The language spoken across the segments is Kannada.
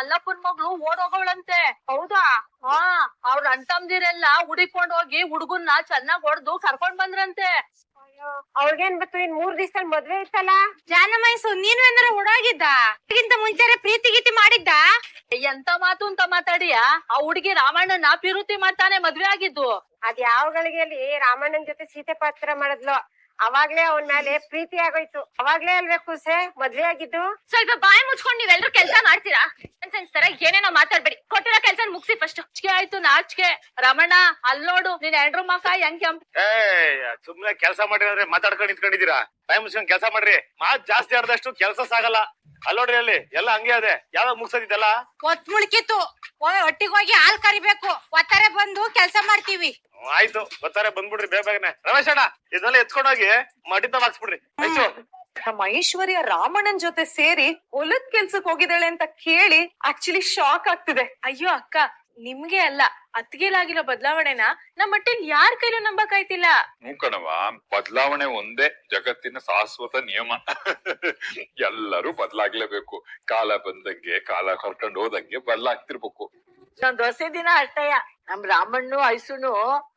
ಮಲ್ಲಪ್ಪನ್ ಮಗ್ಳು ಓಡೋಗವಳಂತೆ. ಹೌದಾ? ಹಾ, ಅವ್ರ ಅಣ್ತಮ್ದಿರೆಲ್ಲ ಹುಡಿಕೊಂಡ್ ಹೋಗಿ ಹುಡುಗನ್ನ ಚೆನ್ನಾಗ್ ಹೊಡ್ದು ಕರ್ಕೊಂಡ್ ಬಂದ್ರಂತೆ. ಅವ್ರಿಗೇನ್ ಬತ್ತು, ಇನ್ 3 ದಿವಸದಲ್ಲಿ ಮದ್ವೆ ಇತ್ತಲ್ಲ. ಜಾನಮೈಸು, ನೀನು ಏನಾರ ಓಡಾಗಿದ್ದ? ಇದಕ್ಕಿಂತ ಮುಂಚೆ ಪ್ರೀತಿ ಗೀತಿ ಮಾಡಿದ್ದ? ಎಂತ ಮಾತು ಅಂತ ಮಾತಾಡಿಯ? ಆ ಹುಡುಗಿ ರಾಮಣ್ಣನ ಪಿರುತಿ ಮಾಡ್ತಾನೆ ಮದ್ವೆ ಆಗಿದ್ದು. ಅದ್ ಯಾವ ಗಳಿಗೆಯಲ್ಲಿ ರಾಮಣ್ಣನ್ ಜೊತೆ ಸೀತೆ ಪಾತ್ರ ಮಾಡಿದ್ಲು, ಅವಾಗ್ಲೇ ಅವನ್ ಮೇಲೆ ಪ್ರೀತಿ ಆಗೋಯ್ತು. ಅವಾಗ್ಲೇ ಅಲ್ವೇ ಕೂಸೆ ಮದ್ವೆ ಆಗಿದ್ದು. ಸ್ವಲ್ಪ ಬಾಯಿ ಮುಚ್ಕೊಂಡ್ ನೀವೆಲ್ರು ಕೆಲ್ಸ ಮಾಡ್ತೀರಾ? ತರ ಏನೇನೋ ಮಾತಾಡ್ಬೇಡಿ, ಕೊಟ್ಟಿರೋ ಕೆಲ್ಸ ಮುಗಿಸಿ ಫಸ್ಟ್. ನಾಚಿಕೆ ಆಯ್ತು, ನಾಚಿಕೆ. ರಮಣ, ಅಲ್ ನೋಡು ನಿನ್ ಹೆಂಡ್ರು ಮಕ ಹೆಂಗ್ ಕೆಂಪ್. ಸುಮ್ನೆ ಕೆಲಸ ಮಾಡಿದ್ರೆ ಮಾತಾಡ್ಕೊಂಡ್ ನಿಂತ್ಕೊಂಡಿದೀರಾ? ಟೈಮ್ ಮುಗಿಸ್ಕೊಂಡ್ ಕೆಲಸ ಮಾಡ್ರಿ. ಮಾತ್ ಜಾಸ್ತಿ ಆಡದಷ್ಟು ಕೆಲಸ ಸಾಗಲ್ಲ. ಅಲ್ಲೋಡ್ರಿ, ಅಲ್ಲಿ ಎಲ್ಲ ಹಂಗೆ ಅದೇ. ಯಾವಾಗ ಮುಗ್ಸೋದಿದ್ದಲ್ಲ ಒತ್ ಮುಳ್ಕಿತ್ತು. ಒಟ್ಟಿಗೆ ಹೋಗಿ ಹಾಲ್ ಕರಿಬೇಕು, ಒತ್ತಾರೆ ಬಂದು ಕೆಲ್ಸ ಮಾಡ್ತೀವಿ. ಆಯ್ತು, ಬರ್ತಾರೆ, ಬಂದ್ಬಿಡ್ರಿ ಬೇಗನೆ. ರಮೇಶ್ ಅಣ್ಣ, ಇದನ್ನೆಲ್ಲ ಎತ್ಕೊಂಡೋಗಿ ಮಡಿತ ಹಾಕ್ಸ್ಬಿಡ್ರಿ. ಆಯ್ತು. ನಮ್ಮ ಐಶ್ವರ್ಯ ರಾಮಣ್ಣನ್ ಜೊತೆ ಸೇರಿ ಹೊಲದ್ ಕೆಲ್ಸಕ್ ಹೋಗಿದ್ದಾಳೆ ಅಂತ ಕೇಳಿ ಆಕ್ಚುಲಿ ಶಾಕ್ ಆಗ್ತಿದೆ. ಅಯ್ಯೋ ಅಕ್ಕ, ನಿಮ್ಗೆ ಅಲ್ಲ, ಅತ್ತಿಗೆಲಾಗಿರೋ ಬದಲಾವಣೆನ ನಮ್ಮ ಮಟ್ಟಿಲ್ ಯಾರ ಕೈಲೂ ನಂಬಕಾಯ್ತಿಲ್ಲ. ಕಣವ, ಬದಲಾವಣೆ ಒಂದೇ ಜಗತ್ತಿನ ಶಾಶ್ವತ ನಿಯಮ. ಎಲ್ಲರೂ ಬದಲಾಗ್ಲೇಬೇಕು. ಕಾಲ ಬಂದಂಗೆ, ಕಾಲ ಕರ್ಕೊಂಡು ಹೋದಂಗೆ ಬದಲಾಗ್ತಿರ್ಬೇಕು. ಒಂದ್ ಹೊಸ ದಿನ ಅಷ್ಟಯ್ಯ. ನಮ್ ರಾಮಣ್ಣು ಐಸುನು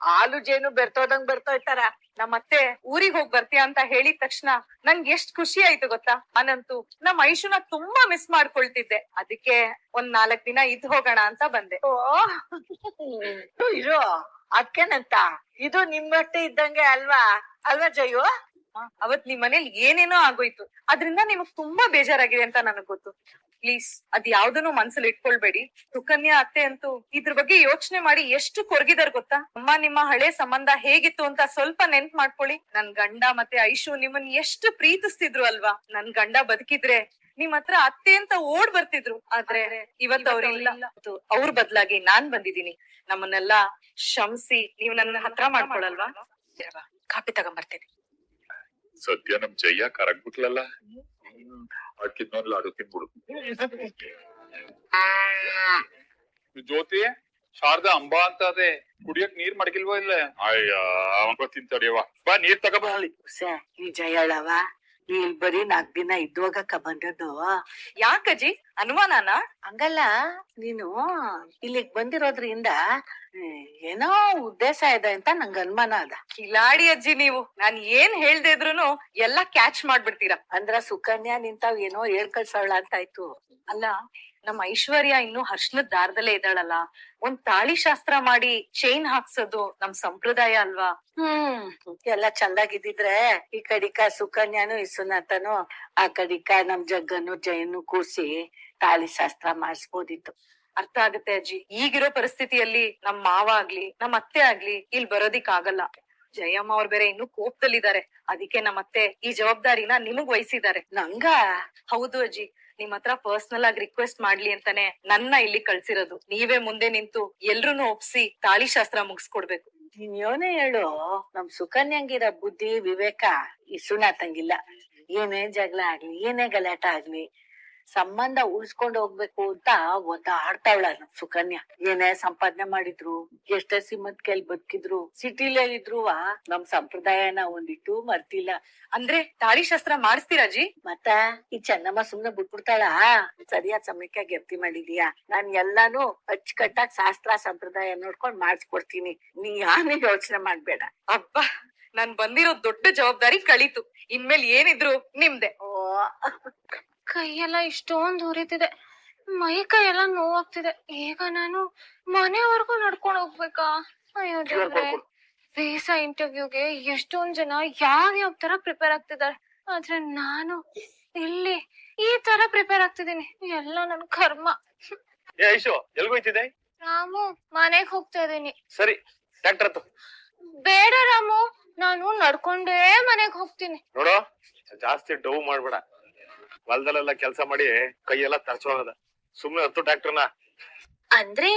ಹಾಲು ಜೇನು ಬೆರ್ತೋದಂಗ್ ಬೆರ್ತೋಯ್ತಾರ. ನಮ್ಮತ್ತೆ ಊರಿಗ್ ಹೋಗ್ ಬರ್ತೀಯ ಅಂತ ಹೇಳಿದ ತಕ್ಷಣ ನಂಗೆ ಎಷ್ಟ್ ಖುಷಿ ಆಯ್ತು ಗೊತ್ತಾ. ನಾನಂತೂ ನಮ್ ಐಶುನ ತುಂಬಾ ಮಿಸ್ ಮಾಡ್ಕೊಳ್ತಿದ್ದೆ. ಅದಕ್ಕೆ ಒಂದ್ 4 ದಿನ ಇದ್ ಹೋಗೋಣ ಅಂತ ಬಂದೆ. ಇರೋ ಅದ್ಕೇನಂತ, ಇದು ನಿಮ್ಮಟ್ಟೆ ಇದ್ದಂಗೆ ಅಲ್ವಾ? ಅಲ್ವಾ ಜಯು? ಅವತ್ ನಿಮ್ ಮನೇಲಿ ಏನೇನೋ ಆಗೋಯ್ತು, ಅದ್ರಿಂದ ನಿಮಗ್ ತುಂಬಾ ಬೇಜಾರಾಗಿದೆ ಅಂತ ನನಗ್ ಗೊತ್ತು. ಪ್ಲೀಸ್ ಅದ್ ಯಾವ್ದನ್ನು ಮನ್ಸಲ್ಲಿ ಇಟ್ಕೊಳ್ಬೇಡಿ. ಸುಕನ್ಯಾ ಅತ್ತೆ ಅಂತೂ ಇದ್ರ ಬಗ್ಗೆ ಯೋಚನೆ ಮಾಡಿ ಎಷ್ಟು ಕೊರಗಿದಾರ್ ಗೊತ್ತಾ. ನಿಮ್ಮ ಹಳೆ ಸಂಬಂಧ ಹೇಗಿತ್ತು ಅಂತ ಸ್ವಲ್ಪ ನೆನ್ಪ್ ಮಾಡ್ಕೊಳ್ಳಿ. ನನ್ ಗಂಡ ಮತ್ತೆ ಐಶು ನಿಮ್ಮನ್ ಎಷ್ಟು ಪ್ರೀತಿಸ್ತಿದ್ರು ಅಲ್ವಾ. ನನ್ ಗಂಡ ಬದುಕಿದ್ರೆ ನಿಮ್ ಹತ್ರ ಅತ್ತೆ ಅಂತ ಓಡ್ ಬರ್ತಿದ್ರು. ಆದ್ರೆ ಇವತ್ತು ಅವ್ರಿಲ್ಲ. ಅವ್ರ ಬದ್ಲಾಗಿ ನಾನ್ ಬಂದಿದೀನಿ. ನಮ್ಮನ್ನೆಲ್ಲಾ ಕ್ಷಮಿಸಿ ನೀವ್ ನನ್ನ ಹತ್ರ ಮಾಡ್ಕೊಳಲ್ವಾ? ಕಾಪಿ ತಗೊಂಬರ್ತೀನಿ. ಸದ್ಯ ನಮ್ ಜಯ್ಯ ಕರಗ್ಬಿಟ್ಲಲ್ಲ, ಅಕ್ಕಿದ್ನೋದ್ ಲಾಡು ತಿನ್ಬಿಡು. ಜ್ಯೋತಿ, ಶಾರದಾ ಅಂಬಾ ಅಂತ ಅದೇ ಕುಡಿಯಕ್ ನೀರ್ ಮಡಗಿಲ್ವಾ? ಇಲ್ಲ. ಅಯ್ಯ, ಅವ ತಿಂತಡಿಯವ. ಬಾ, ನೀರ್ ತಗೋಬ. ಈ ಜಯಳವ ಇಲ್ಲಿ ಬರೀ 4 ದಿನ ಇದ್ವಾಗಕ್ಕ ಬಂದದ್ದು. ಯಾಕಜ್ಜಿ, ಅನುಮಾನನ? ಹಂಗಲ್ಲ, ನೀನು ಇಲ್ಲಿಗ್ ಬಂದಿರೋದ್ರಿಂದ ಏನೋ ಉದ್ದೇಶ ಇದೆ ಅಂತ ನಂಗ ಅನುಮಾನ ಅದ. ಕಿಲಾಡಿ ಅಜ್ಜಿ ನೀವು. ನಾನ್ ಏನ್ ಹೇಳ್ದೆ ಇದ್ರುನು ಎಲ್ಲಾ ಕ್ಯಾಚ್ ಮಾಡ್ಬಿಡ್ತೀರಾ. ಅಂದ್ರ ಸುಕನ್ಯಾ ನಿಂತಾವ್ ಏನೋ ಹೇಳ್ಕಳ್ಸೋಳ ಅಂತ ಆಯ್ತು. ಅಲ್ಲ, ನಮ್ ಐಶ್ವರ್ಯ ಇನ್ನು ಹರ್ಷಣದ ದಾರದಲ್ಲೇ ಇದ್ದಾಳಲ್ಲ. ಒಂದ್ ತಾಳಿ ಶಾಸ್ತ್ರ ಮಾಡಿ ಚೈನ್ ಹಾಕ್ಸೋದು ನಮ್ ಸಂಪ್ರದಾಯ ಅಲ್ವಾ? ಎಲ್ಲ ಚಂದಾಗಿದ್ದಿದ್ರೆ ಈ ಕಡಿಕ ಸುಕನ್ಯಾನು ಇಸುನಾಥನು, ಆ ಕಡಿಕ ನಮ್ ಜಗ್ಗನು ಜಯನು ಕೂರ್ಸಿ ತಾಳಿ ಶಾಸ್ತ್ರ ಮಾಡಿಸ್ಬೋದಿತ್ತು. ಅರ್ಥ ಆಗುತ್ತೆ ಅಜ್ಜಿ. ಈಗಿರೋ ಪರಿಸ್ಥಿತಿಯಲ್ಲಿ ನಮ್ ಮಾವ ಆಗ್ಲಿ ನಮ್ ಅತ್ತೆ ಆಗ್ಲಿ ಇಲ್ಲಿ ಬರೋದಿಕ್ ಆಗಲ್ಲ. ಜಯಮ್ಮ ಅವ್ರ ಬೇರೆ ಇನ್ನು ಕೋಪದಲ್ಲಿದ್ದಾರೆ. ಅದಕ್ಕೆ ನಮ್ಮತ್ತೆ ಈ ಜವಾಬ್ದಾರಿನ ನಿಮಗ್ ವಹಿಸಿದ್ದಾರೆ. ನಂಗ? ಹೌದು ಅಜ್ಜಿ, ನಿಮ್ ಹತ್ರ ಪರ್ಸನಲ್ ಆಗಿ ರಿಕ್ವೆಸ್ಟ್ ಮಾಡ್ಲಿ ಅಂತಾನೆ ನನ್ನ ಇಲ್ಲಿ ಕಳ್ಸಿರೋದು. ನೀವೇ ಮುಂದೆ ನಿಂತು ಎಲ್ರುನು ಒಪ್ಸಿ ತಾಳಿ ಶಾಸ್ತ್ರ ಮುಗಿಸ್ಕೊಡ್ಬೇಕು. ನೀನ್ ಯೋನೇ ಹೇಳು, ನಮ್ ಸುಕನ್ಯಂಗಿರೋ ಬುದ್ಧಿ ವಿವೇಕ ಈ ಸುನಾಥಂಗಿಲ್ಲ. ಏನೇ ಜಗಳ ಆಗ್ಲಿ, ಏನೇ ಗಲಾಟ ಆಗ್ಲಿ, ಸಂಬಂಧ ಉಳ್ಸ್ಕೊಂಡ್ ಹೋಗ್ಬೇಕು ಅಂತ ಒದ್ದಾಡ್ತಾವಳ ನಮ್ ಸುಕನ್ಯಾ. ಏನೇ ಸಂಪಾದನೆ ಮಾಡಿದ್ರು, ಎಷ್ಟೇ ಸಿಮ್ಮತ್ ಕೈಲಿ ಬದುಕಿದ್ರು, ಸಿಟಿಲೇ ಇದ್ರು ನಮ್ ಸಂಪ್ರದಾಯನ ಒಂದಿಟ್ಟು ಮರ್ತಿಲ್ಲ. ಅಂದ್ರೆ ತಾಳಿ ಶಾಸ್ತ್ರ ಮಾಡಿಸ್ತೀರಾಜಿ? ಮತ್ತ ಈ ಚೆನ್ನಮ್ಮ ಸುಮ್ನೆ ಬಿಟ್ಬಿಡ್ತಾಳ? ಸರಿಯಾದ ಸಮಯಕ್ಕೆ ಗೆಪ್ತಿ ಮಾಡಿದೀಯಾ. ನಾನ್ ಎಲ್ಲಾನು ಅಚ್ಚುಕಟ್ಟಾಗಿ ಶಾಸ್ತ್ರ ಸಂಪ್ರದಾಯ ನೋಡ್ಕೊಂಡ್ ಮಾಡಿಸ್ಕೊಡ್ತೀನಿ. ನೀ ಯಾನೇ ಯೋಚನೆ ಮಾಡ್ಬೇಡ. ಅಬ್ಬಾ, ನಾನ್ ಬಂದಿರೋ ದೊಡ್ಡ ಜವಾಬ್ದಾರಿ ಕಳೀತು. ಇನ್ಮೇಲೆ ಏನಿದ್ರು ನಿಮ್ದೆ. ಕೈಯೆಲ್ಲ ಇಷ್ಟೊಂದು ಉರಿತಿದೆ, ಮೈ ಕೈಯೆಲ್ಲ ನೋವಾಗ್ತಿದೆ. ಈಗ ನಾನು ಮನೆವರೆಗೂ ನಡ್ಕೊಂಡ್ ಹೋಗ್ಬೇಕಾ? ಅಯ್ಯೋ ದೇವ್ರೇ, ವೀಸಾ ಇಂಟರ್ವ್ಯೂಗೆ ಎಷ್ಟೊಂದ್ ಜನ ಯಾವ ತರ ಪ್ರಿಪೇರ್ ಆಗ್ತಿದ್ದಾರೆ. ಆದ್ರೆ ನಾನು ಇಲ್ಲಿ ಈ ತರ ಪ್ರಿಪೇರ್ ಆಗ್ತಿದ್ದೀನಿ. ಎಲ್ಲ ನನ್ ಕರ್ಮ. ಏ ಐಶು, ಎಲ್ಗೋಯ್ತಿದೆ? ರಾಮು, ಮನೆಗ್ ಹೋಗ್ತಾ ಇದೀನಿ. ಸರಿ, ಟ್ರ್ಯಾಕ್ಟರ್ ಹತ್ತು. ಬೇಡ ರಾಮು, ನಾನು ನಡ್ಕೊಂಡೇ ಮನೆಗ್ ಹೋಗ್ತೀನಿ. ನೋಡು, ಜಾಸ್ತಿ ಡವ್ ಮಾಡ್ಬೇಡ. ಹೊಲದಲ್ಲೆಲ್ಲ ಕೆಲ್ಸ ಮಾಡಿ ಕೈಯೆಲ್ಲ ತರ್ಚೋಗದ. ಸುಮ್ನೆ ಹತ್ತು ಟ್ರ್ಯಾಕ್ಟರ್ನ. ಅಂದ್ರೆ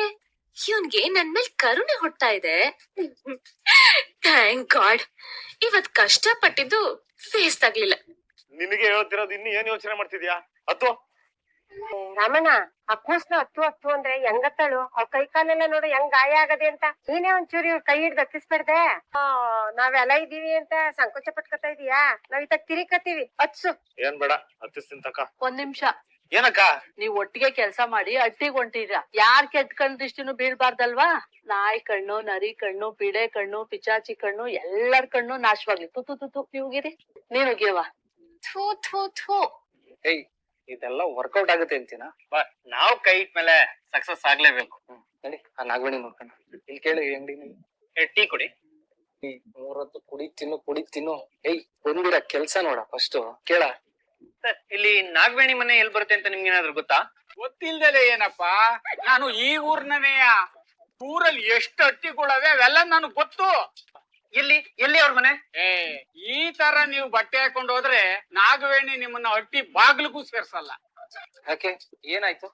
ಇವನ್ಗೆ ನನ್ ಮೇಲ್ ಕರುಣೆ ಹುಟ್ತಾ ಇದೆ. ಥ್ಯಾಂಕ್ ಗಾಡ್, ಇವತ್ ಕಷ್ಟ ಪಟ್ಟಿದ್ದು ವೇಸ್ಟ್ ಆಗ್ಲಿಲ್ಲ. ನಿನಗೆ ಹೇಳ್ತಿರೋದು, ಇನ್ನು ಏನ್ ಯೋಚನೆ ಮಾಡ್ತಿದ್ಯಾ? ಹತ್ತು. ರಾಮಣ್ಣ, ಆ ಕೂಸ್ನ ಹತ್ತು ಅಂದ್ರೆ ಹೆಂಗತ್ತಳು. ಅವ್ರ ಕೈ ಕಾಲೆಲ್ಲ ನೋಡು ಹೆಂಗ್ ಗಾಯ ಆಗದೆ ಅಂತ. ನೀನೇ ಒಂಚೂರಿ ಇವ್ರ ಕೈ ಹಿಡ್ದು ಹತ್ತಿಸ್ಬೇಡ್ದೆ. ನಾವೆಲ್ಲ ಇದೀವಿ ಅಂತ ಸಂಕೋಚ ಪಟ್ಕೊತಾ ಇದೀಯಾ? ನಾವ್ ಇತ್ತಾಗ ತಿರಿಕತ್ತೀವಿ. ಹತ್ಸು. ಏನ್ ಬೇಡ, ಹತ್ತಿಸ್ತೀನಿ ತಕ. 1 ನಿಮಿಷ. ಏನಕ್ಕ? ನೀವ್ ಒಟ್ಟಿಗೆ ಕೆಲ್ಸ ಮಾಡಿ ಅಟ್ಟಿಗ್ ಹೊಂಟಿದ್ರ. ಯಾರ್ ಕೆಟ್ಟ ಕಣ್ ದೃಷ್ಟಿನೂ ಬೀಳ್ಬಾರ್ದಲ್ವಾ? ನಾಯಿ ಕಣ್ಣು, ನರಿ ಕಣ್ಣು, ಪಿಡೆ ಕಣ್ಣು, ಪಿಚಾಚಿ ಕಣ್ಣು, ಎಲ್ಲರ ಕಣ್ಣು ನಾಶವಾಗ್ಲಿ. ತು ತು ತು ತು ನೀವುಗಿರಿ, ನೀನು ಗಿವ. ಥೂ ಥೂ ಥೂ. ಏಯ್ ಇದೆಲ್ಲ ವರ್ಕೌಟ್ ಆಗುತ್ತೆ ಅಂತೀನಾ? ನಾವ್ ಕೈ ಇಟ್ಮೇಲೆ ಸಕ್ಸಸ್ ಆಗ್ಲೇಬೇಕು. ನಡಿ ಆ ನಾಗವಣಿ ನೋಡ್ಕೊಂಡು ಇಲ್ಲಿ ಕೇಳಿ ಅಂಗಡಿ ಟೀ ಕುಡಿ. ಮೂರೊತ್ತು ಕುಡಿ ತಿನ್ನು. ಏಯ್ ಒಂದಿರ ಕೆಲ್ಸ ನೋಡ ಫಸ್ಟ್ ಕೇಳ. ಇಲ್ಲಿ ನಾಗವೇಣಿ ಮನೆ ಎಲ್ಲಿ ಬರುತ್ತೆ ಅಂತ ನಿಮ್ಗೆ ಏನಾದ್ರು ಗೊತ್ತಾ? ಗೊತ್ತಿಲ್ದಲೆ ಏನಪ್ಪಾ, ನಾನು ಈ ಊರ್ನನೆಯ. ಊರಲ್ಲಿ ಎಷ್ಟು ಹಟ್ಟಿಗಳವೆ ಅವೆಲ್ಲ ನನಗ್ ಗೊತ್ತು. ಎಲ್ಲಿ ಅವ್ರ ಮನೆ? ಈ ತರ ನೀವು ಬಟ್ಟೆ ಹಾಕೊಂಡು ಹೋದ್ರೆ ನಾಗವೇಣಿ ನಿಮ್ಮನ್ನ ಹಟ್ಟಿ ಬಾಗ್ಲಿಗೂ ಸೇರ್ಸಲ್ಲ. ಯಾಕೆ ಏನಾಯ್ತು?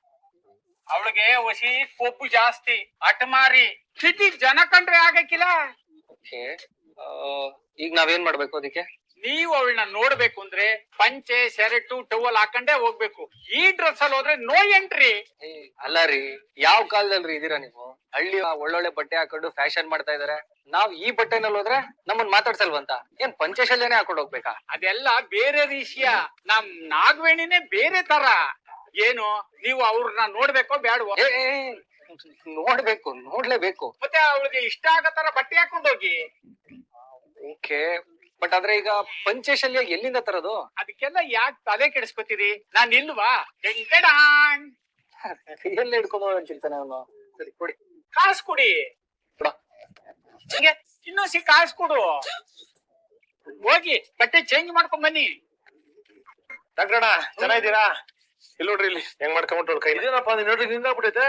ಅವಳಿಗೆ ವಸಿ ಕೊಬ್ಬು ಜಾಸ್ತಿ, ಹಠಮಾರಿ, ಸಿಟಿ ಜನ ಕಂಡ್ರೆ ಆಗಕ್ಕಿಲ್ಲ. ಈಗ ನಾವೇನ್ ಮಾಡ್ಬೇಕು ಅದಕ್ಕೆ? ನೀವು ಅವಳನ್ನ ನೋಡ್ಬೇಕು ಅಂದ್ರೆ ಪಂಚೆ ಶರ್ಟು ಟವಲ್ ಹಾಕೊಂಡೇ ಹೋಗ್ಬೇಕು. ಈ ಡ್ರೆಸ್ ಅಲ್ಲಿ ಹೋದ್ರೆ ನೋ ಎಂಟ್ರಿ. ಅಲ್ಲ ರೀ, ಯಾವ ಕಾಲದಲ್ಲಿ ಇದೀರಾ ನೀವು? ಹಳ್ಳಿ ಒಳ್ಳೊಳ್ಳೆ ಬಟ್ಟೆ ಹಾಕೊಂಡು ಫ್ಯಾಷನ್ ಮಾಡ್ತಾ ಇದಾರೆ. ನಾವ್ ಈ ಬಟ್ಟೆನಲ್ಲಿ ಹೋದ್ರೆ ನಮ್ಮನ್ ಮಾತಾಡ್ಸಲ್ವಂತ ಏನ್ ಪಂಚಶಲ್ಯನೇ ಹಾಕೊಂಡ್ ಹೋಗ್ಬೇಕಾ? ಅದೆಲ್ಲ ಬೇರೆ ವಿಷಯ. ನಮ್ ನಾಗವೇಣಿನೇ ಬೇರೆ ತರ. ಏನು ನೀವು ಅವ್ರನ್ನ ನೋಡ್ಬೇಕೋ ಬೇಡವೋ? ನೋಡ್ಲೇಬೇಕು. ಮತ್ತೆ ಅವಳಿಗೆ ಇಷ್ಟ ಆಗೋ ತರ ಬಟ್ಟೆ ಹಾಕೊಂಡೋಗಿ. ಓಕೆ, ಬಟ್ ಆದ್ರೆ ಈಗ ಪಂಚಶಲ್ಯ ಎಲ್ಲಿಂದ ತರೋದು? ಅದಕ್ಕೆಲ್ಲ ಯಾಕೆ ತಲೆ ಕೆಡಿಸ್ಕೊತೀರಿ? ನಾನ್ ಇಲ್ವಾ? ಎಲ್ಲ ಹಿಡ್ಕೊಂಡು ಅಂತಿರ್ತಾನೆ ಅವನು. ಸರಿ ಕೊಡಿ, ಕಾಸು ಕೊಡಿ. ಇನ್ನು ಕಾಸು ಕೊಡು. ಹೋಗಿ ಬಟ್ಟೆ ಚೇಂಜ್ ಮಾಡ್ಕೊಂಡ್ ಬನ್ನಿ. ಡಾಕ್ಟ್ರಣ್ಣ ಚೆನ್ನಾಗಿದ್ದೀರಾ? ಇಲ್ಲಿ ನೋಡ್ರಿ, ಇಲ್ಲಿ ಹೆಂಗ್ ಮಾಡ್ಕೊಂಬಿಟ್ಟು ಕೈ. ಇದೇನಪ್ಪ ನೋಡ್ರಿ, ನಿಂದಾಗ್ಬಿಟ್ಟೈತೆ.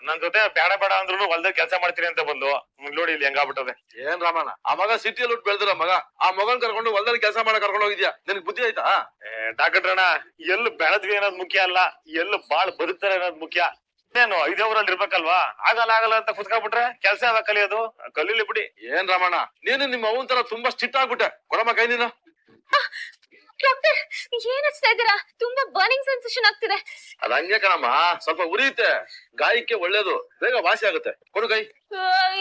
ನನ್ ಜೊತೆ ಬೇಡ ಬೇಡ ಅಂದ್ರು ಹೊಲ್ದಾಗ ಕೆಲಸ ಮಾಡ್ತೀರಿ ಅಂತ ಬಂದು ನೋಡಿ ಇಲ್ಲಿ ಹೆಂಗಾಗ್ಬಿಟ್ಟದೆ. ಏನ್ ರಾಮಣ್ಣ, ಆ ಮಗ ಸಿಟಿಯಲ್ಲಿ ಹುಟ್ಟು ಬೆಳೆದ್ರ ಮಗ, ಆ ಮಗನ್ ಕರ್ಕೊಂಡು ಹೊಲ್ದಲ್ಲಿ ಕೆಲಸ ಮಾಡಕ್ ಕರ್ಕೊಂಡು ಹೋಗಿದ್ಯಾ? ನಿನಗ್ ಬುದ್ಧಿ ಆಯ್ತಾ? ಡಾಕ್ಟ್ರಣ್ಣ, ಎಲ್ಲಿ ಬೆಳೆದ್ವಿ ಅನ್ನೋದ್ ಮುಖ್ಯ ಅಲ್ಲ, ಎಲ್ಲಿ ಬಾಳ್ ಬದುಕ್ತಾರೆ ಅನ್ನೋದ್ ಮುಖ್ಯ. ಏನು 5 ಅವರಲ್ಲಿ ಇರ್ಬೇಕಲ್ವಾ? ಆಗಲ್ಲ ಅಂತ ಕುತ್ಕೊಂಡ್ಬಿಟ್ರೆ ಕೆಲಸ ಯಾವಾಗ ಕಲಿಯೋದು? ಕಲೀಲಿ ಬಿಡಿ. ಏನ್ ರಾಮಣ್ಣ, ನೀನು ನಿಮ್ಮ ಅವನ್ ತರ ತುಂಬಾ ಸ್ಟ್ರಿಕ್ಟ್ ಆಗ್ಬಿಟ್ಟೆ. ಕೊಡಮ್ಮ ಕೈ ನೀನು. ಡಾಕ್ಟರ್ ಏನ್ ಹಚ್ತಾ ಇದ್ದೀರಾ? ತುಂಬಾ ಬರ್ನಿಂಗ್ ಸೆನ್ಸೇಷನ್ ಆಗ್ತಿದೆ. ಅದ್ ಹಂಗೆ ಕಣಮ್ಮ, ಸ್ವಲ್ಪ ಉರಿಯುತ್ತೆ, ಗಾಯಕ್ಕೆ ಒಳ್ಳೇದು, ಬೇಗ ವಾಸಿ ಆಗುತ್ತೆ. ಕೊಡು ಕೈ.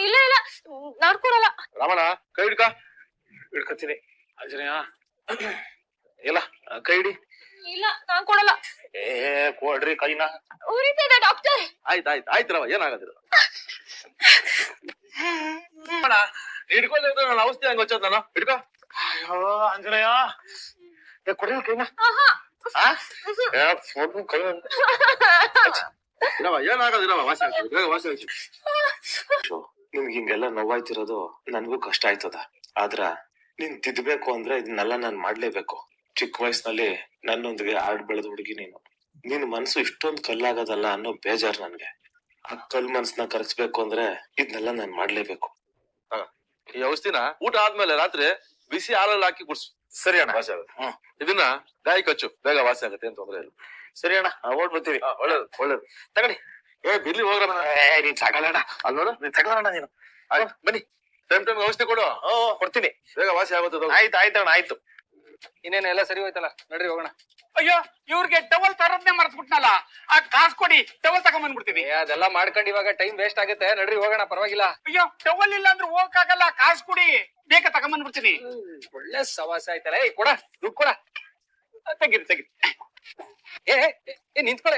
ಇಲ್ಲ ನಾಡ್ಕೊಡಲ್ಲ. ರಾಮಣ್ಣ ಕೈ ಹಿಡ್ಕ. ಹಿಡ್ಕೊತೀನಿ. ಆಂಜನೇಯ ಇಲ್ಲ, ಕೈ ಹಿಡಿ. ಇಲ್ಲ ನಾನ್ ಕೊಡಲ್ಲ. ಕೊಡ್ರಿ ಕೈನ. ಉರಿತಿದೆ ಡಾಕ್ಟರ್. ಆಯ್ತು ರವ, ಏನಾಗದಿಲ್ಲ. ಹಿಡ್ಕೊಳ್ಳಿ, ನಾನು ಔಷಧಿ ಹಂಗ ಹಚ್ಚೋದ್ ನಾನು. ಹಿಡ್ಕೊ. ಅಯ್ಯೋ ಆಂಜನೇಯ, ಕೊಡಿ ಕೈನ. ಕೈ ಇರವ, ಏನಾಗದಿರವ, ವಾಸಿ ಆಗ್ತದೆ, ಬೇಗ ವಾಸಿ ಆಗ್ತದೆ. ನಿಮ್ಗೆ ಹಿಂಗೆಲ್ಲ ನೋವಾಯ್ತಿರೋದು ನನ್ಗೂ ಕಷ್ಟ ಆಯ್ತದ. ಆದ್ರ ನೀನ್ ತಿದ್ದಬೇಕು ಅಂದ್ರೆ ಇದನ್ನೆಲ್ಲ ನಾನ್ ಮಾಡ್ಲೇಬೇಕು. ಚಿಕ್ಕ ವಯಸ್ಸಿನಲ್ಲಿ ನನ್ನೊಂದಿಗೆ ಆಡ್ ಬೆಳೆದ ಹುಡುಗಿ ನೀನು. ನಿನ್ ಮನ್ಸು ಇಷ್ಟೊಂದು ಕಲ್ಲಾಗದಲ್ಲ ಅನ್ನೋ ಬೇಜಾರ್ ನನ್ಗೆ. ಆ ಕಲ್ ಮನ್ಸನ್ನ ಕರ್ಸ್ಬೇಕು ಅಂದ್ರೆ ಇದನ್ನೆಲ್ಲ ನಾನ್ ಮಾಡ್ಲೇಬೇಕು. ಈ ಔಷಧಿನ ಊಟ ಆದ್ಮೇಲೆ ರಾತ್ರಿ ಬಿಸಿ ಹಾಲಲ್ಲಿ ಹಾಕಿ ಕುಡ್ಸು. ಸರಿ ಅಣ್ಣ. ವಾಸಿ ಆಗುತ್ತೆ. ಇದನ್ನ ಗಾಯ ಕಚ್ಚು, ಬೇಗ ವಾಸಿ ಆಗುತ್ತೆ, ಏನ್ ತೊಂದ್ರೆ ಇಲ್ಲ. ಸರಿ ಅಣ್ಣ, ಓಡ್ ಬರ್ತೀವಿ. ಒಳ್ಳೇದು ತಗೊಳ್ಳಿ. ಬಿರ್ಲಿ ಹೋಗ್ರ. ನೀನ್ ಸಾಕಲ್ಲಣ್ಣ. ಅಲ್ಲಿ ನೋಡು, ನೀನ್ ತಗೊಳ್ಳೋಣ ನೀನು. ಬನ್ನಿ, ಟೈಮ್ ಔಷಧಿ ಕೊಡು. ಕೊಡ್ತೀನಿ, ಬೇಗ ವಾಸಿ ಆಗುತ್ತೆ. ಆಯ್ತಣ್ಣ, ಆಯ್ತು. ಇನ್ನೇನು ಎಲ್ಲ ಸರಿ ಹೋಯ್ತಲ್ಲ, ನಡ್ರಿ ಹೋಗೋಣ. ಅಯ್ಯೋ, ಇವ್ರಿಗೆ ಟವಲ್ ತರದ್ನೇ ಮರ್ತ್ಬಿಟ್ನಲ್ಲ. ಆ ಕಾಸು ಕೊಡಿ, ಟವಲ್ ತಗೊಂಡ್ಬಂದ್ಬಿಡ್ತೀನಿ. ಅದೆಲ್ಲ ಮಾಡ್ಕೊಂಡು ಇವಾಗ ಟೈಮ್ ವೇಸ್ಟ್ ಆಗುತ್ತೆ, ನಡ್ರಿ ಹೋಗೋಣ, ಪರವಾಗಿಲ್ಲ. ಅಯ್ಯೋ, ಟವಲ್ ಇಲ್ಲ ಅಂದ್ರೆ ಹೋಗಕ್ಕಾಗಲ್ಲ. ಕಾಸು ಕೊಡಿ, ಬೇಗ ತಗೊಂಡ್ಬಂದ್ಬಿಡ್ತೀನಿ. ಒಳ್ಳೆ ಸವಾಸ ಆಯ್ತಲ್ಲ. ಏಯ್ ಕೊಡ, ದುಡ್ಡು ಕೊಡ. ತೆಗಿರಿ. ನಿಂತ್ಕೊಳ.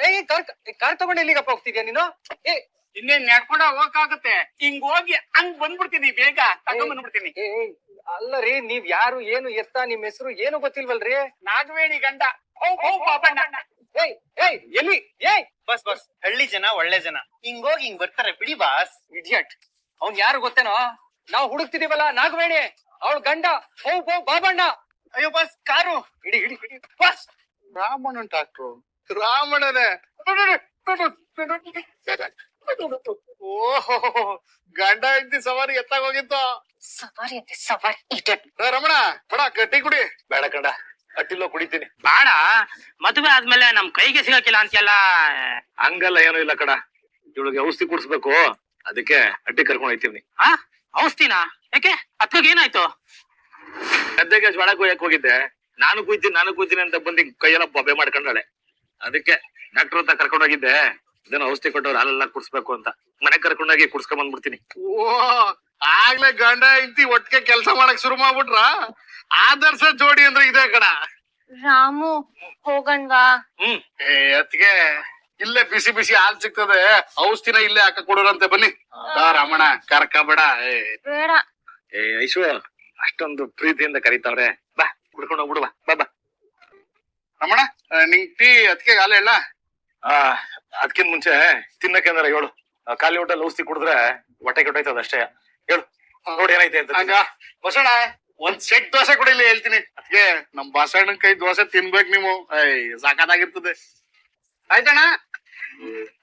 ಕಾರ್ ತಗೊಂಡು ಎಲ್ಲಿಗಪ್ಪ ಹೋಗ್ತಿದ್ಯಾ ನೀನು? ಇನ್ನೇನ್ ನಡ್ಕೊಂಡ ಹೋಗಕ್ಕಾಗತ್ತೆ? ಹಿಂಗ್ ಹೋಗಿ ಹಂಗ್ ಬಂದ್ಬಿಡ್ತೀನಿ, ಬೇಗ ತಗೊಂಡ್ಬಂದ್ಬಿಡ್ತೀನಿ. ಅಲ್ಲ ರೀ, ನೀವ್ ಯಾರು, ಏನು ಎತ್ತ, ನಿಮ್ ಹೆಸರು ಏನು ಗೊತ್ತಿಲ್ವಲ್ರಿ? ನಾಗವೇಣಿ ಗಂಡ. ಪಾಪಣ್ಣ. ಎಲ್ಲಿ? ಬಸ್ ಹಳ್ಳಿ ಜನ ಒಳ್ಳೆ ಜನ, ಹಿಂಗೋಗಿ ಹಿಂಗ್ ಬರ್ತಾರೆ ಬಿಡಿ ಬಾಸ್. ಇಡಿಯಟ್, ಅವ್ನ್ ಯಾರು ಗೊತ್ತೇನೋ? ನಾವ್ ಹುಡುಕ್ತಿದೀವಲ್ಲ ನಾಗವೇಣಿ, ಅವಳ ಗಂಡ ಬಾಬಣ್ಣ. ಅಯ್ಯೋ ಬಸ್, ಕಾರು ಇಡಿ ಬಸ್. ರಾಮಣ್ಣನ್ ಡಾಕ್ಟ್ರು, ರಾಮಣ್ಣನೇ. ಓಹೋ, ಗಂಡ ಹೆಂಡತಿ ಸವಾರಿ ಎತ್ತಾಗ ಹೋಗಿತ್ತು. ಸವಾರಿ ಅಂತೆ ಸವಾರಿ. ರಮಣ ಕೊಡ, ಗಟ್ಟಿ ಕುಡಿ. ಬೇಡ ಕಂಡ, ಅಟ್ಟಿಲ್ಲೋ ಕುಡಿತೀನಿ. ಬಾಡ, ಮದುವೆ ಆದ್ಮೇಲೆ ನಮ್ ಕೈಗೆ ಸಿಗಕ್ಕಿಲ್ಲ ಅಂತೆಲ್ಲ. ಹಂಗಲ್ಲ, ಏನೂ ಇಲ್ಲ ಕಡ. ಇವಳಿಗೆ ಔಷಧಿ ಕುಡಿಸ್ಬೇಕು, ಅದಕ್ಕೆ ಅಟ್ಟಿ ಕರ್ಕೊಂಡ್ ಹೋಗ್ತೀವಿ. ಔಷಧಿನ ಯಾಕೆ? ಅಕ್ಕಗೆ ಏನಾಯ್ತು? ಗದ್ದೆಗೆ ಜ್ವಾಳ ಕೊಯ್ಯಕ್ ಹೋಗಿದ್ದೆ. ನಾನು ಕುಯ್ತೀನಿ ಅಂತ ಬಂದು ಕೈಯೆಲ್ಲ ಬೊಬ್ಬೆ ಮಾಡ್ಕೊಂಡಾಳೆ. ಅದಕ್ಕೆ ಡಾಕ್ಟರ್ ಹತ್ರ ಕರ್ಕೊಂಡ್ ಹೋಗಿದ್ದೆ. ಇದನ್ನ ಔಷಧಿ ಕೊಟ್ಟವ್ರು ಹಾಲೆಲ್ಲ ಕುಡ್ಸ್ಬೇಕು ಅಂತ. ಮನೆಗ್ ಕರ್ಕೊಂಡೋಗಿ ಕುಡ್ಸ್ಕೊಂಡ್ ಬಂದ್ಬಿಡ್ತೀನಿ. ಓ, ಆಗ್ಲೇ ಗಂಡ ಹೆಂಡತಿ ಒಟ್ಟಿಗೆ ಕೆಲಸ ಮಾಡಕ್ ಶುರು ಮಾಡ್ಬಿಟ್ರ? ಆದರ್ಶ ಜೋಡಿ ಅಂದ್ರೆ ಇದೇ ಕಣ. ರಾಮು ಹೋಗಣ್ವಾ? ಅದಕ್ಕೆ ಇಲ್ಲೇ ಬಿಸಿ ಬಿಸಿ ಹಾಲ್ ಸಿಗ್ತದೆ, ಔಷಧಿನ ಇಲ್ಲೇ ಹಾಕ ಕೊಡೋರಂತೆ. ಬನ್ನಿ ಬಾ ರಮಣ, ಕರ್ಕಬೇಡ. ಬೇಡ. ಐಶ್ವ ಅಷ್ಟೊಂದು ಪ್ರೀತಿಯಿಂದ ಕರೀತಾವ್ರೆ, ಬಾ ಕುಡ್ಕೊಂಡು ಹೋಗ್ಬಿಡುವ. ಬಾ ಬಾ ರಮಣ, ನಿಂಗ್ ಟೀ ಅದಕ್ಕೆ ಹಾಲು ಹೇಳ. ಅದಕ್ಕಿಂತ ಮುಂಚೆ ತಿನ್ನಕ್ಕೆ ಅಂದ್ರೆ ಹೇಳು. ಖಾಲಿ ಊಟಲ್ಲಿ ಔಷಧಿ ಕುಡಿದ್ರೆ ಹೊಟ್ಟೆ ಕೆಟ್ಟೋಯ್ತದ ಅಷ್ಟೇ. ಹೇಳು ನೋಡಿ ಏನೈತೆ ಅಂತ. ಹಂಗ ಬಸಣ್ಣ, ಒಂದ್ ಸೆಟ್ ದೋಸೆ ಕೊಡಿಲಿ ಹೇಳ್ತೀನಿ. ಅದಕ್ಕೆ ನಮ್ ಬಸಣ್ಣನ್ ಕೈ ದೋಸೆ ತಿನ್ಬೇಕು ನೀವು. ಸಾಕಾಗಿರ್ತದೆ. ಆಯ್ತಣ್ಣ.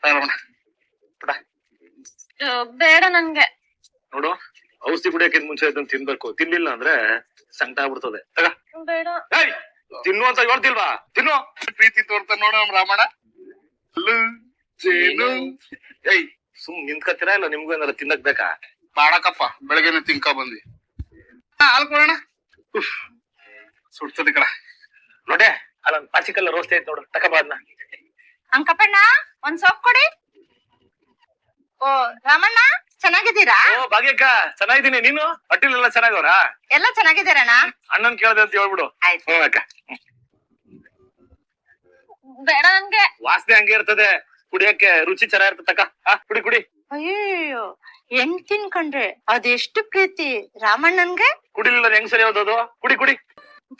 ರಮಣ ಬೇಡ ನನ್ಗೆ. ನೋಡು, ಔಷಧಿ ಕುಡಿಯೋಕ್ಕಿಂತ ಮುಂಚೆ ಅದನ್ನ ತಿನ್ಬೇಕು. ತಿನ್ಲಿಲ್ಲ ಅಂದ್ರೆ ಸಂಕಟ ಆಗ್ಬಿಡ್ತದೆ. ತಗ ಬೇಡ. ತಿನ್ನು ಅಂತ ಹೇಳ್ತಿಲ್ವಾ? ತಿನ್ನು. ಪ್ರೀತಿ ತೋರ್ತ ನೋಡ ನಮ್ ರಾಮಣ್ಣ. ಜೇನು ಸುಮ್ ನಿಂತ್ಕತ್ತೀರಾ ಇಲ್ಲ ನಿಮ್ಗೂ ಏನಾರ ತಿನ್ನಕ್ ಬೇಕಾ? ಬಾಡಕಪ್ಪ, ಬೆಳಗ್ಗೆನೆ ತಿನ್ಕ ಬಂದ್ವಿ. ಹಾಲ್ ಕೊಡೋಣ. ಸುಡ್ತದೆ ಕಡ ನೋಡೆ, ಅಲ್ಲೊಂದ್ ಪಾಚಿಕಲ್ಲ ರೋಸ್ಟ್ ಐತ್ ನೋಡು, ತಕಬಾದ್ನ. ಅಂಕಪ್ಪಣ್ಣ, ಒಂದ್ ಸೊಪ್ಪು ಕೊಡಿ. ಓ ರಾಮಣ್ಣ, ಚೆನ್ನಾಗಿದ್ದೀರಾ? ಓ ಭಾಗ್ಯಕ್ಕ, ಚೆನ್ನಾಗಿದ್ದೀನಿ. ನೀನು? ಅಟ್ಟಿಲೆಲ್ಲ ಚೆನ್ನಾಗವ್ರಾ? ಎಲ್ಲ ಚೆನ್ನಾಗಿದ್ದೀರಣ್ಣ? ಅಣ್ಣನ್ ಕೇಳ್ದೆ ಅಂತ ಹೇಳ್ಬಿಡು. ಆಯ್ತು. ಹ್ಞೂ ಅಕ್ಕ. ಬೇಡ ನನ್ಗೆ. ವಾಸನೆ ಹಂಗೆ ಇರ್ತದೆ, ಕುಡಿಯಕ್ಕೆ ರುಚಿ ಚೆನ್ನಾಗಿರ್ತದೆ. ತಕ ಕುಡಿ ಕುಡಿ. ಅಯ್ಯೋ, ಹೆಣ್ ತಿನ್ಕೊಂಡ್ರೆ ಅದೆಷ್ಟು ಪ್ರೀತಿ ರಾಮಣ್ಣನ್ಗೆ. ಕುಡಿಲಿಲ್ಲ ಹೆಂಗ್ ಸರಿ ಹೋದದು? ಕುಡಿ ಕುಡಿ.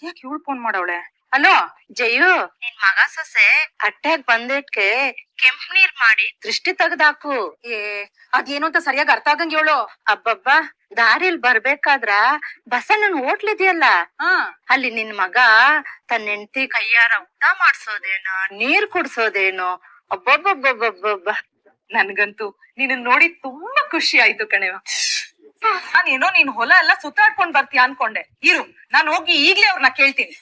ಯಾಕೆ ಇವಳು ಫೋನ್ ಮಾಡವಳೆ? ಹಲೋ ಜಯು, ನಿನ್ ಮಗ ಸೊಸೆ ಅಟ್ಟ್ಯಾಗ್ ಬಂದಿಟ್ಕೆ ಕೆಂಪ್ ನೀರ್ ಮಾಡಿ ದೃಷ್ಟಿ ತೆಗ್ದಾಕು. ಅದೇನು ಅಂತ ಸರಿಯಾಗಿ ಅರ್ಥ ಆಗಂಗ್ ಹೇಳು. ಅಬ್ಬಬ್ಬಾ, ದಾರಿಲ್ ಬರ್ಬೇಕಾದ್ರ ಬಸಣ್ಣನ್ ಹೋಟ್ಲಿದ್ಯಲ್ಲ, ಅಲ್ಲಿ ನಿನ್ ಮಗ ತನ್ನ ಹೆಂಡತಿ ಕೈಯಾರ ಊಟ ಮಾಡ್ಸೋದೇನೋ, ನೀರ್ ಕುಡ್ಸೋದೇನೋ. ಅಬ್ಬಬ್ಬಬ್ಬಬ್ಬಬ್ಬ, ನನ್ಗಂತೂ ನೀನ್ ನೋಡಿ ತುಂಬಾ ಖುಷಿ ಆಯ್ತು ಕಣೆವ. ನಾನೇನೋ ನೀನ್ ಹೊಲ ಎಲ್ಲ ಸುತ್ತಾಡ್ಕೊಂಡ್ ಬರ್ತೀಯ ಅನ್ಕೊಂಡೆ. ಇರು, ನಾನ್ ಹೋಗಿ ಈಗ್ಲೇ ಅವ್ರನ್ನ ಕೇಳ್ತೀನಿ.